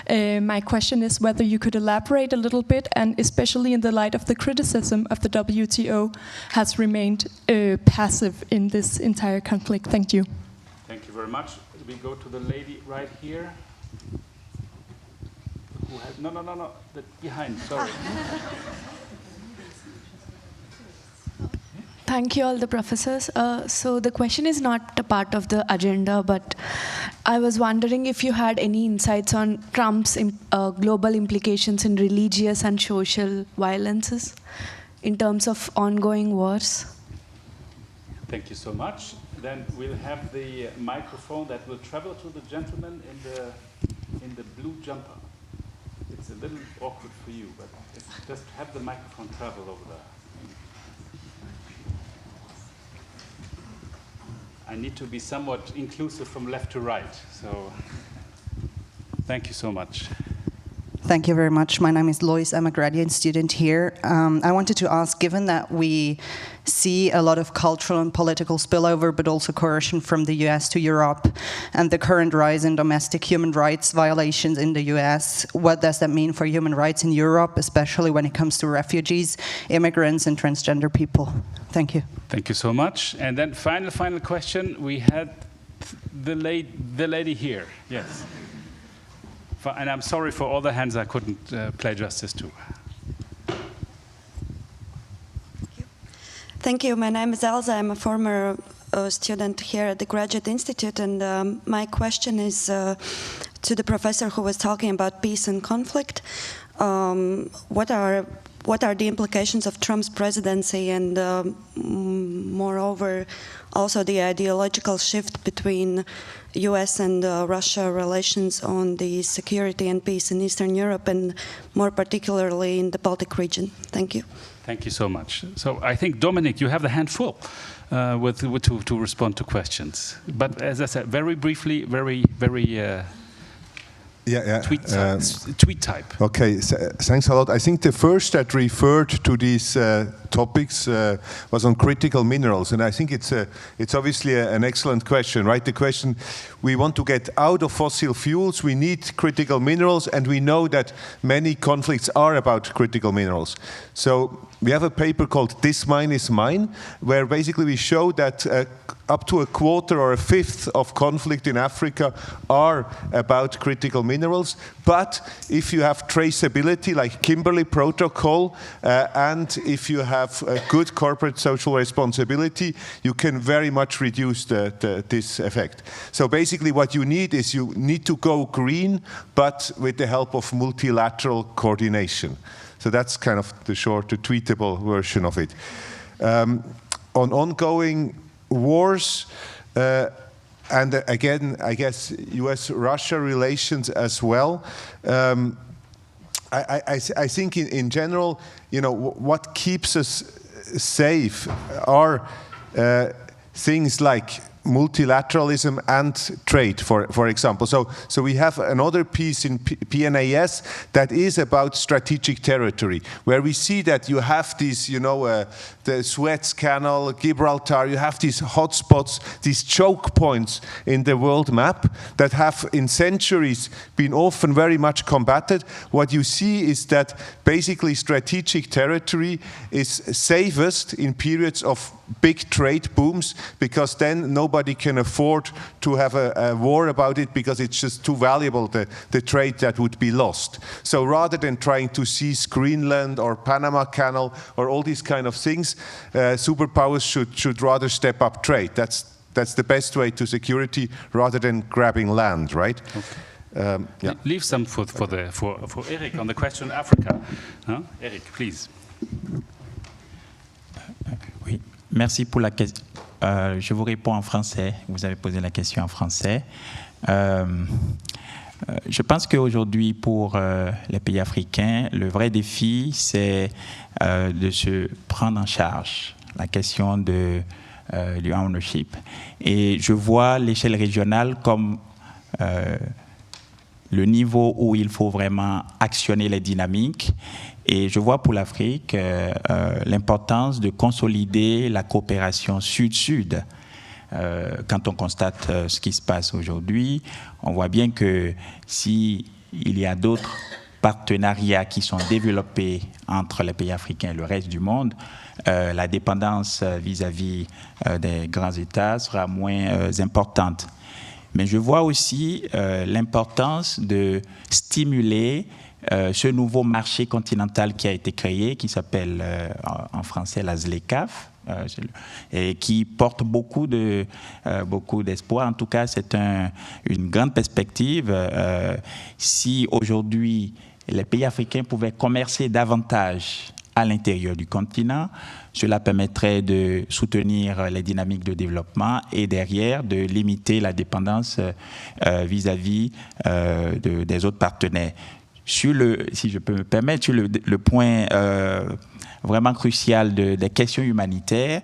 S18: My question is whether you could elaborate a little bit, and especially in the light of the criticism of the WTO has remained passive in this entire conflict. Thank you.
S2: Thank you very much. We go to the lady right here. No, behind, sorry.
S19: Thank you all the professors. So the question is not a part of the agenda, but I was wondering if you had any insights on Trump's global implications in religious and social violences in terms of ongoing wars.
S2: Thank you so much. Then we'll have the microphone that will travel to the gentleman in the blue jumper. It's a little awkward for you, but just have the microphone travel over there. I need to be somewhat inclusive from left to right, so. Thank you so much.
S20: Thank you very much. My name is Lois. I'm a graduate student here. I wanted to ask, given that we see a lot of cultural and political spillover, but also coercion from the US to Europe, and the current rise in domestic human rights violations in the US, what does that mean for human rights in Europe, especially when it comes to refugees, immigrants, and transgender people? Thank you.
S2: Thank you so much. And then final question. We had the lady here. Yes. And I'm sorry for all the hands I couldn't play justice to.
S21: Thank you. My name is Elsa. I'm a former student here at the Graduate Institute, and my question is to the professor who was talking about peace and conflict. What are the implications of Trump's presidency, and moreover, also the ideological shift between US and Russia relations on the security and peace in Eastern Europe, and more particularly in the Baltic region? Thank you.
S2: Thank you so much. So I think, Dominic, you have the hand full to respond to questions. But as I said, very briefly, very tweet type.
S4: Okay, thanks a lot. I think the first that referred to these topics was on critical minerals, and I think it's obviously an excellent question, right? The question, we want to get out of fossil fuels, we need critical minerals, and we know that many conflicts are about critical minerals. So we have a paper called This Mine is Mine, where basically we show that up to a quarter or a fifth of conflict in Africa are about critical minerals. But if you have traceability, like Kimberley Protocol, and if you have a good corporate social responsibility, you can very much reduce this effect. So basically what you need is you need to go green, but with the help of multilateral coordination. So that's kind of the short, the tweetable version of it. On ongoing wars, and again, I guess US-Russia relations as well. I think in general, what keeps us safe are things like multilateralism and trade, for example. So we have another piece in PNAS that is about strategic territory, where we see that you have these, the Suez Canal, Gibraltar, you have these hotspots, these choke points in the world map that have in centuries been often very much combated. What you see is that basically strategic territory is safest in periods of big trade booms, because then nobody can afford to have a war about it, because it's just too valuable, the trade that would be lost. So rather than trying to seize Greenland or Panama Canal or all these kind of things, superpowers should rather step up trade. That's the best way to security, rather than grabbing land, right?
S2: Okay. Yeah. Leave some for Eric on the question Africa. Eric, please.
S5: Oui. Merci pour la question. Je vous réponds en français. Vous avez posé la question en français. Je pense qu'aujourd'hui, pour les pays africains, le vrai défi, c'est de se prendre en charge la question du ownership. Et je vois l'échelle régionale comme le niveau où il faut vraiment actionner les dynamiques. Et je vois pour l'Afrique l'importance de consolider la coopération sud-sud. Quand on constate ce qui se passe aujourd'hui, on voit bien que s'il y a d'autres partenariats qui sont développés entre les pays africains et le reste du monde, la dépendance vis-à-vis des grands États sera moins importante. Mais je vois aussi l'importance de stimuler ce nouveau marché continental qui a été créé, qui s'appelle en français la ZLECAf, et qui porte beaucoup d'espoir. En tout cas, c'est une grande perspective. Si aujourd'hui les pays africains pouvaient commercer davantage à l'intérieur du continent, cela permettrait de soutenir les dynamiques de développement et derrière de limiter la dépendance vis-à-vis des autres partenaires. Si je peux me permettre, sur le point vraiment crucial des questions humanitaires,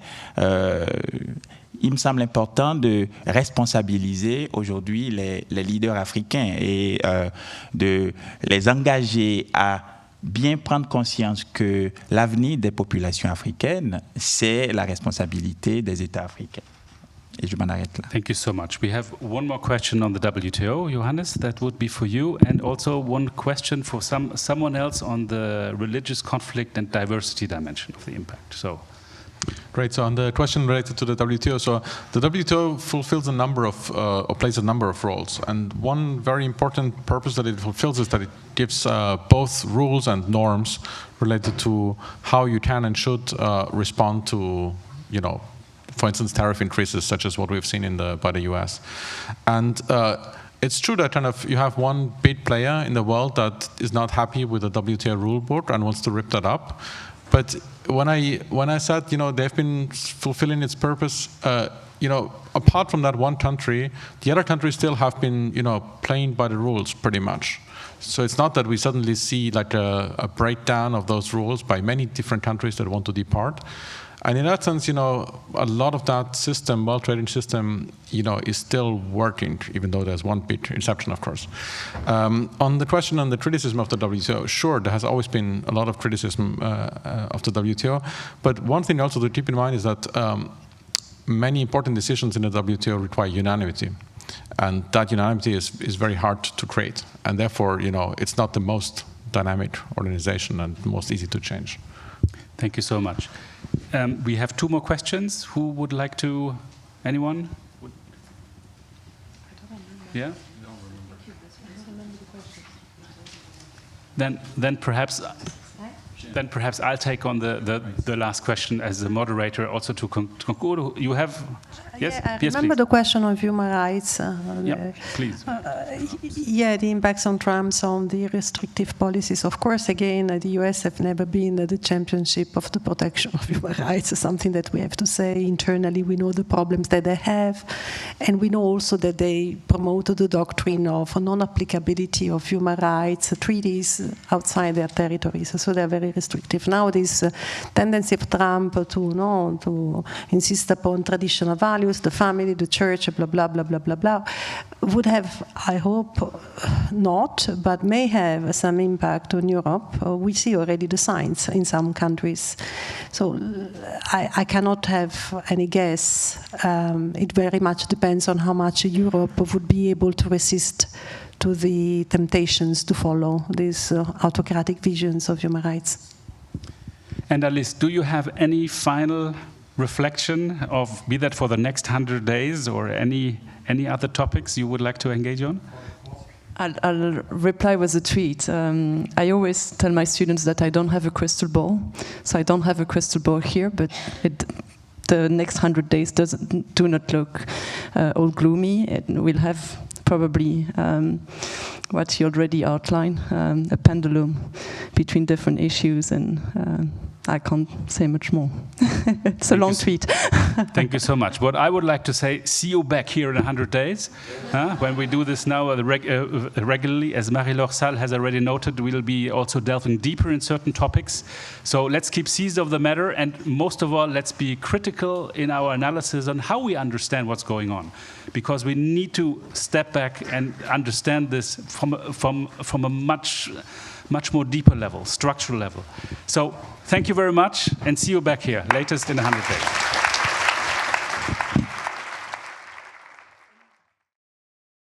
S5: il me semble important de responsabiliser aujourd'hui les leaders africains et de les engager à bien prendre conscience que l'avenir des populations africaines, c'est la responsabilité des États africains. Et je m'en arrête là.
S2: Thank you so much. We have one more question on the WTO, Johannes, that would be for you, and also one question for someone else on the religious conflict and diversity dimension of the impact. So.
S8: Great. So on the question related to the WTO, so the WTO fulfills a number of, or plays a number of roles. And one very important purpose that it fulfills is that it gives both rules and norms related to how you can and should respond to, for instance, tariff increases such as what we've seen by the US. And it's true that you have one big player in the world that is not happy with the WTO rule book and wants to rip that up. But when I said, they've been fulfilling its purpose, apart from that one country, the other countries still have been, playing by the rules pretty much. So it's not that we suddenly see like a breakdown of those rules by many different countries that want to depart. And in that sense, a lot of that system, world trading system, is still working, even though there's one big exception, of course. On the question on the criticism of the WTO, sure, there has always been a lot of criticism of the WTO. But one thing also to keep in mind is that many important decisions in the WTO require unanimity. And that unanimity is very hard to create. And therefore, it's not the most dynamic organization and most easy to change.
S2: Thank you so much. We have two more questions. Who would like to? Anyone? Yeah. Then perhaps I'll take on the last question as the moderator, also to conclude. You have. Yes.
S9: Yeah, I
S2: yes,
S9: remember
S2: please.
S9: the question of human rights.
S2: Yeah, please.
S9: The impacts on Trump's on the restrictive policies. Of course, again, the US have never been the championship of the protection of human rights. It's something that we have to say internally. We know the problems that they have, and we know also that they promoted the doctrine of non-applicability of human rights treaties outside their territories. So they're very restrictive. Now, this tendency of Trump to insist upon traditional values, the family, the church, blah, blah, blah, blah, blah, blah, would have, I hope, not, but may have some impact on Europe. We see already the signs in some countries. So I cannot have any guess. It very much depends on how much Europe would be able to resist to the temptations to follow these autocratic visions of human rights.
S2: And Alice, do you have any final reflection of, be that for the next 100 days or any other topics you would like to engage on?
S11: I'll reply with a tweet. I always tell my students that I don't have a crystal ball, so I don't have a crystal ball here, but the next 100 days do not look all gloomy. We'll have probably what you already outlined, a pendulum between different issues, and I can't say much more. It's a long tweet.
S2: Thank you so much. What I would like to say, see you back here in 100 days. When we do this now regularly, as Marie-Laure Salle has already noted, we'll be also delving deeper in certain topics. So let's keep seized of the matter, and most of all, let's be critical in our analysis on how we understand what's going on. Because we need to step back and understand this from a much more deeper level, structural level. So thank you very much, and see you back here, latest in 100 days.